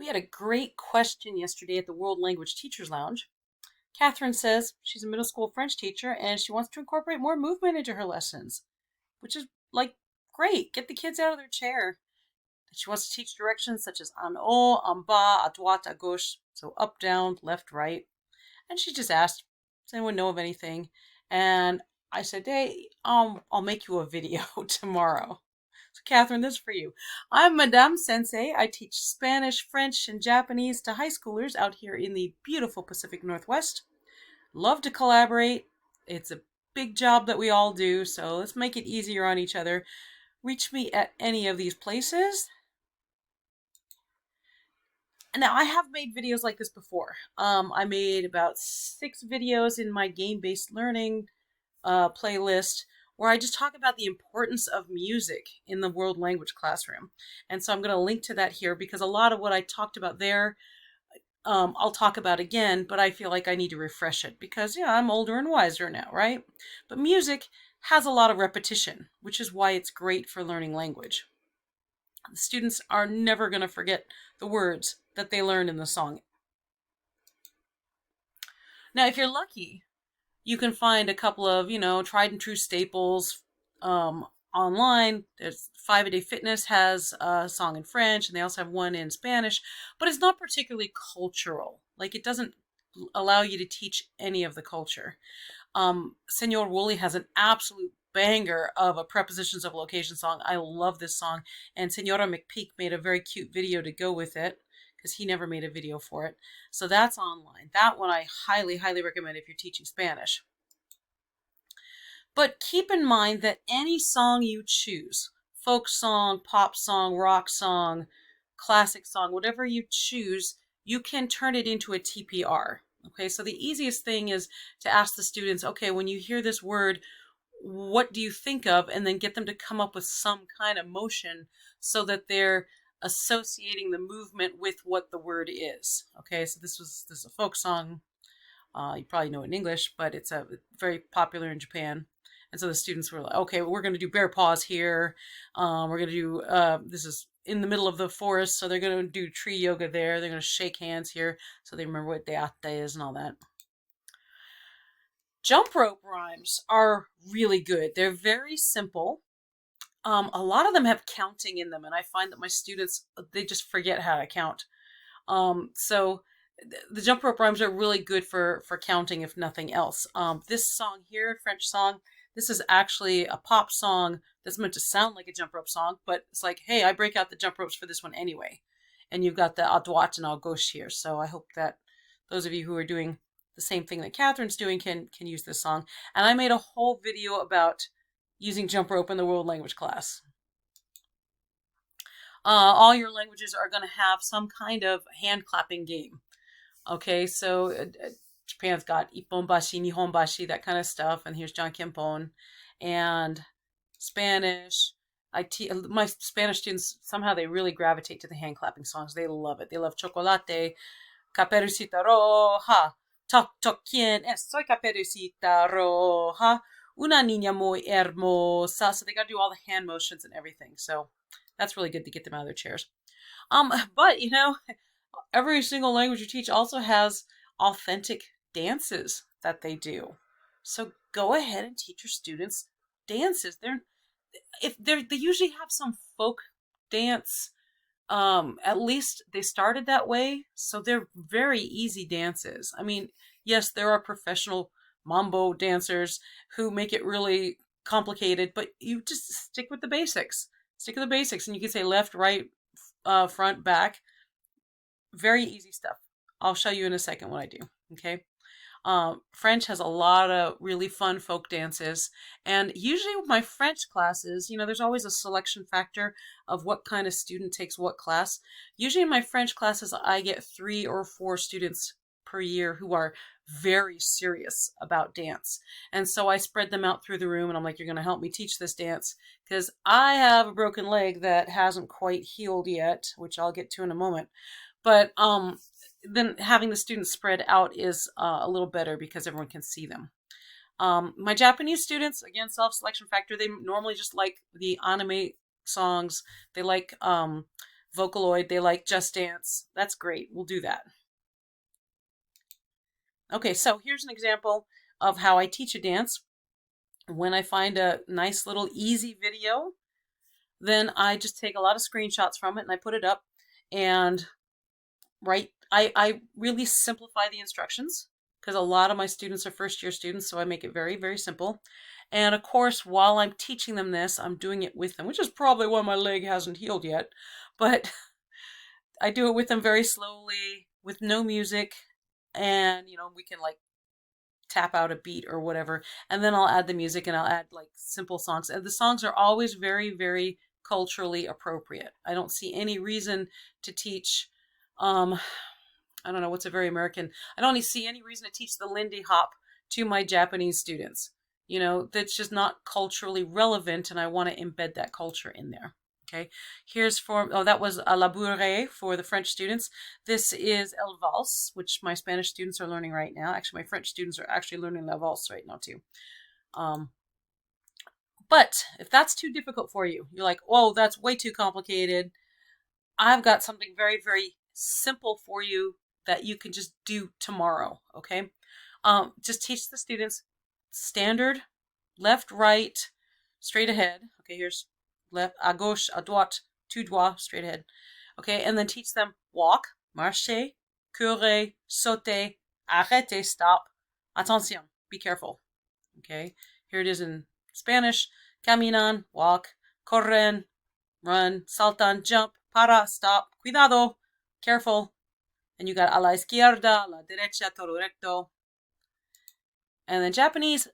We had a great question yesterday at the World Language Teachers Lounge. Catherine says she's a middle school French teacher and she wants to incorporate more movement into her lessons, which is like great. Get the kids out of their chair. She wants to teach directions such as en haut, en bas, à droite, à gauche, so up, down, left, right. And she just asked, does anyone know of anything? And I said, hey, I'll make you a video tomorrow. So, Catherine, this is for you. I'm Madame Sensei. I teach Spanish, French, and Japanese to high schoolers out here in the beautiful Pacific Northwest. Love to collaborate. It's a big job that we all do, so let's make it easier on each other. Reach me at any of these places. Now, I have made videos like this before. I made about 6 videos in my game-based learning playlist where I just talk about the importance of music in the world language classroom. And so I'm going to link to that here because a lot of what I talked about there, I'll talk about again, but I feel like I need to refresh it because, yeah, I'm older and wiser now, right? But music has a lot of repetition, which is why it's great for learning language. The students are never going to forget the words that they learned in the song. Now, if you're lucky, you can find a couple of, tried and true staples online. There's 5-A-Day Fitness has a song in French, and they also have one in Spanish, but it's not particularly cultural. Like, it doesn't allow you to teach any of the culture. Senor Woolley has an absolute banger of a prepositions of location song. I love this song, and Senora McPeak made a very cute video to go with it because he never made a video for it. So that's online. That one I highly, highly recommend if you're teaching Spanish. But keep in mind that any song you choose, folk song, pop song, rock song, classic song, whatever you choose, you can turn it into a TPR. Okay, so the easiest thing is to ask the students, okay, when you hear this word, what do you think of? And then get them to come up with some kind of motion so that they're associating the movement with what the word is. Okay, so this is a folk song. You probably know it in English, but it's very popular in Japan. And so the students were like, okay, well, we're going to do bear paws here. We're going to do, this is in the middle of the forest, so they're going to do tree yoga there. They're going to shake hands here, so they remember what deate is and all that. Jump rope rhymes are really good. They're very simple. A lot of them have counting in them, and I find that my students, they just forget how to count. So the jump rope rhymes are really good for counting, if nothing else. This song here, French song, this is actually a pop song that's meant to sound like a jump rope song, but it's like, hey, I break out the jump ropes for this one anyway. And you've got the à droite and à gauche here. So I hope that those of you who are doing the same thing that Catherine's doing can use this song. And I made a whole video about using jump rope in the world language class. All your languages are going to have some kind of hand clapping game. Okay, so Japan's got Ipponbashi, Nihonbashi, that kind of stuff, and here's John Kempon. And Spanish, my Spanish students, somehow they really gravitate to the hand clapping songs. They love it. They love Chocolate, Caperucita Roja, Toc Toc, ¿quién es? Soy Caperucita Roja, una niña muy hermosa. So they got to do all the hand motions and everything. So that's really good to get them out of their chairs. But, every single language you teach also has authentic dances that they do. So go ahead and teach your students dances. They usually have some folk dance. At least they started that way, so they're very easy dances. I mean, yes, there are professional mambo dancers who make it really complicated, but you just stick with the basics. Stick with the basics, and you can say left, right, front, back. Very easy stuff. I'll show you in a second what I do, okay? French has a lot of really fun folk dances, and usually with my French classes, there's always a selection factor of what kind of student takes what class. Usually in my French classes, I get 3 or 4 students per year who are very serious about dance. And so I spread them out through the room, and I'm like, you're going to help me teach this dance because I have a broken leg that hasn't quite healed yet, which I'll get to in a moment. But then having the students spread out is a little better because everyone can see them. My Japanese students, again, self-selection factor, they normally just like the anime songs. They like Vocaloid, they like Just Dance. That's great. We'll do that. Okay, so here's an example of how I teach a dance. When I find a nice little easy video, then I just take a lot of screenshots from it and I put it up and I really simplify the instructions because a lot of my students are first year students, so I make it very, very simple. And of course, while I'm teaching them this, I'm doing it with them, which is probably why my leg hasn't healed yet. But I do it with them very slowly, with no music, and we can like tap out a beat or whatever, and then I'll add the music and I'll add like simple songs. And the songs are always very, very culturally appropriate. I don't see any reason to teach I don't know what's a very American. I don't see any reason to teach the Lindy Hop to my Japanese students. That's just not culturally relevant, and I want to embed that culture in there. Okay, here's that was a la bourrée for the French students. This is El Vals, which my Spanish students are learning right now. Actually, my French students are actually learning La Valse right now too. But if that's too difficult for you, you're like, whoa, that's way too complicated. I've got something very, very simple for you that you can just do tomorrow, okay? Just teach the students standard, left, right, straight ahead. Okay, here's left, à gauche, à droite, tout droit, straight ahead. Okay, and then teach them walk, marcher, courir, sauter, arrêter, stop, attention, be careful. Okay, here it is in Spanish. Caminan, walk, corren, run, saltan, jump, para, stop, cuidado, careful. And you got a la izquierda, a la derecha, todo recto. And then Japanese,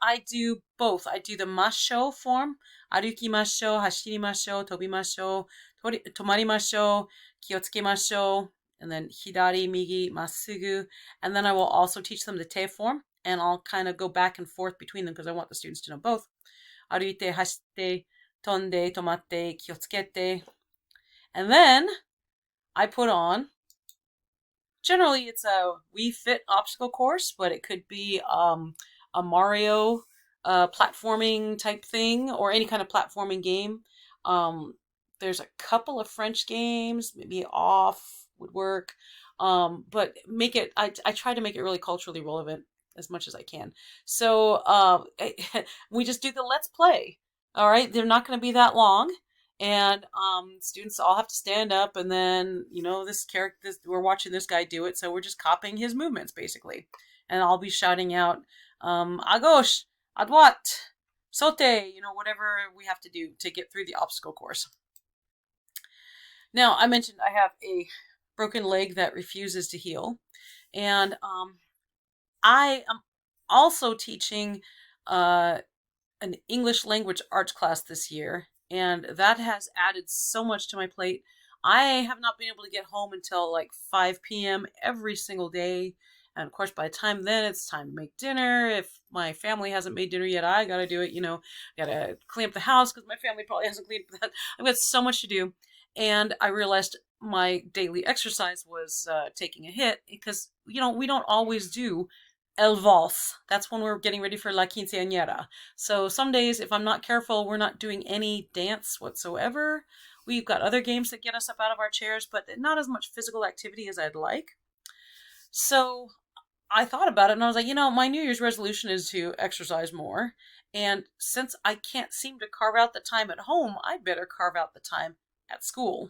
I do both. I do the masho form, arukimasho, hashirimasho, tobimasho, tomarimasho, kiotsukemasho, and then hidari, migi, masugu. And then I will also teach them the te form, and I'll kind of go back and forth between them because I want the students to know both. Aruite, hashite, tonde, tomate, kiotsukete. And then I put on, generally it's a Wii Fit obstacle course, but it could be a Mario platforming type thing or any kind of platforming game. There's a couple of French games, maybe off would work. But I try to make it really culturally relevant as much as I can. So we just do the let's play. All right, they're not going to be that long, and students all have to stand up, and then this character, we're watching this guy do it, so we're just copying his movements basically, and I'll be shouting out à gauche, à droite, sauter, whatever we have to do to get through the obstacle course. Now, I mentioned I have a broken leg that refuses to heal, and I am also teaching an English language arts class this year, and that has added so much to my plate. I have not been able to get home until like 5 p.m. every single day. And of course, by the time then, it's time to make dinner. If my family hasn't made dinner yet, I got to do it. Got to clean up the house because my family probably hasn't cleaned up that. I've got so much to do. And I realized my daily exercise was taking a hit because, we don't always do El Vals. That's when we're getting ready for La Quinceañera. So some days, if I'm not careful, we're not doing any dance whatsoever. We've got other games that get us up out of our chairs, but not as much physical activity as I'd like. So I thought about it and I was like, my New Year's resolution is to exercise more. And since I can't seem to carve out the time at home, I better carve out the time at school.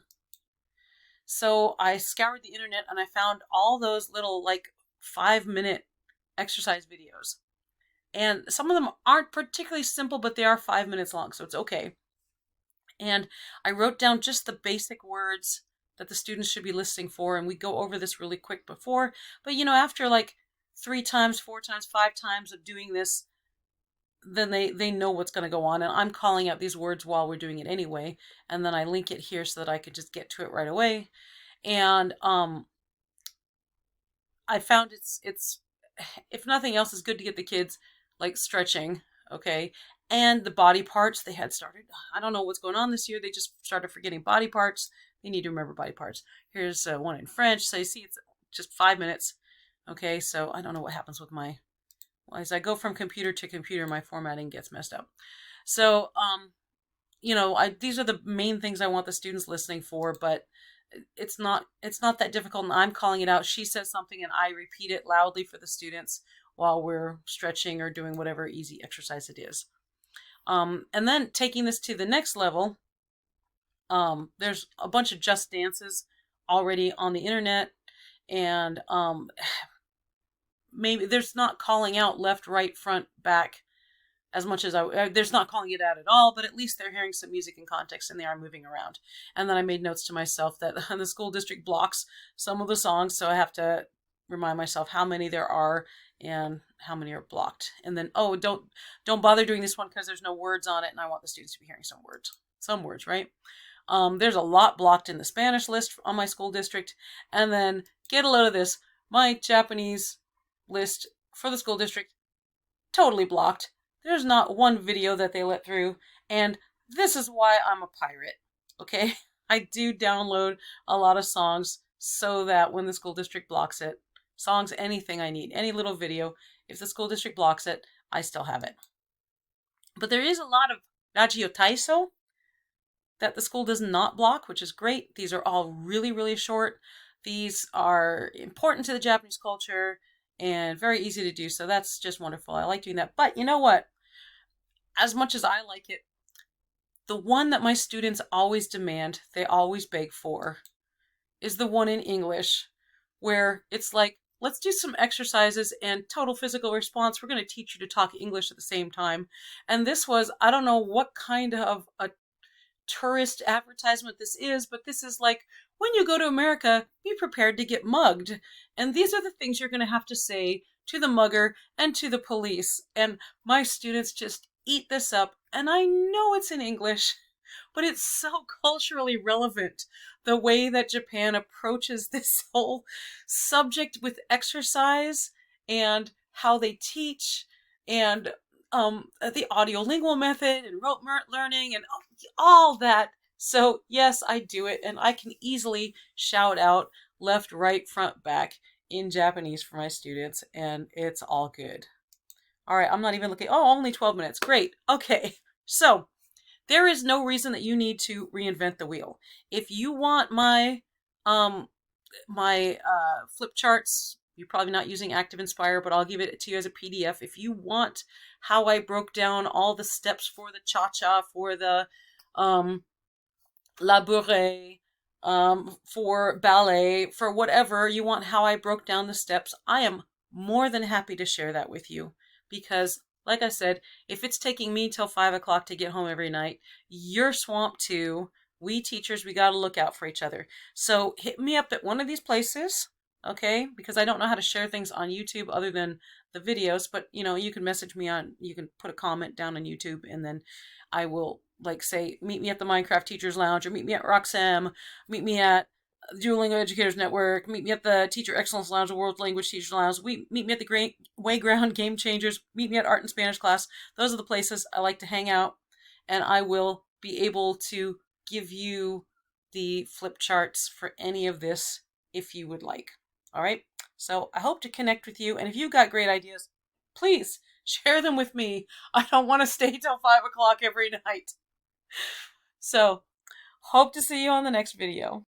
So I scoured the internet and I found all those little 5-minute exercise videos. And some of them aren't particularly simple, but they are 5 minutes long, so it's okay. And I wrote down just the basic words that the students should be listening for, and we go over this really quick before. But after 3 times, 4 times, 5 times of doing this, then they know what's going to go on. And I'm calling out these words while we're doing it anyway. And then I link it here so that I could just get to it right away. And I found it's if nothing else, it's good to get the kids stretching, okay? And the body parts they had started. I don't know what's going on this year. They just started forgetting body parts. They need to remember body parts. Here's one in French. So you see, it's just 5 minutes. Okay, so I don't know what happens with as I go from computer to computer, my formatting gets messed up. So these are the main things I want the students listening for, but it's not that difficult, and I'm calling it out. She says something and I repeat it loudly for the students while we're stretching or doing whatever easy exercise it is. And then taking this to the next level, there's a bunch of just dances already on the internet, and maybe there's not calling out left, right, front, back as much as there's not calling it out at all, but at least they're hearing some music in context and they are moving around. And then I made notes to myself that the school district blocks some of the songs, so I have to remind myself how many there are and how many are blocked. And then, oh, don't bother doing this one because there's no words on it, and I want the students to be hearing some words, right? There's a lot blocked in the Spanish list on my school district, and then get a load of this, my Japanese list for the school district, totally blocked. There's not one video that they let through, and this is why I'm a pirate, okay? I do download a lot of songs so that when the school district blocks it, songs, anything I need, any little video, if the school district blocks it, I still have it. But there is a lot of Ragio Taiso that the school does not block, which is great. These are all really, really short. These are important to the Japanese culture and very easy to do, so that's just wonderful. I like doing that. But you know what? As much as I like it, the one that my students always demand, they always beg for, is the one in English, where it's like, let's do some exercises and total physical response. We're going to teach you to talk English at the same time. And this was, I don't know what kind of a tourist advertisement this is, but this is like, when you go to America, be prepared to get mugged. And these are the things you're going to have to say to the mugger and to the police. And my students just eat this up. And I know it's in English, but it's so culturally relevant. The way that Japan approaches this whole subject with exercise and how they teach and the audiolingual method and rote learning and all that. So yes, I do it, and I can easily shout out left, right, front, back in Japanese for my students, and it's all good. All right, I'm not even looking. Oh, only 12 minutes. Great. Okay. So there is no reason that you need to reinvent the wheel. If you want my flip charts, you're probably not using Active Inspire, but I'll give it to you as a PDF. If you want how I broke down all the steps for the cha-cha, for the la bourrée, for ballet, for whatever you want, how I broke down the steps, I am more than happy to share that with you. Because, like I said, if it's taking me till 5 o'clock to get home every night, you're swamped too. We teachers, we got to look out for each other. So hit me up at one of these places, okay? Because I don't know how to share things on YouTube other than the videos, but you can message me you can put a comment down on YouTube, and then I will say, meet me at the Minecraft Teachers Lounge, or meet me at Roxem, meet me at Duolingo Educators Network, meet me at the Teacher Excellence Lounge, the World Language Teachers Lounge, meet me at the Wayground Game Changers, meet me at Art and Spanish class. Those are the places I like to hang out, and I will be able to give you the flip charts for any of this if you would like. All right? So I hope to connect with you, and if you've got great ideas, please share them with me. I don't want to stay till 5 o'clock every night. So, hope to see you on the next video.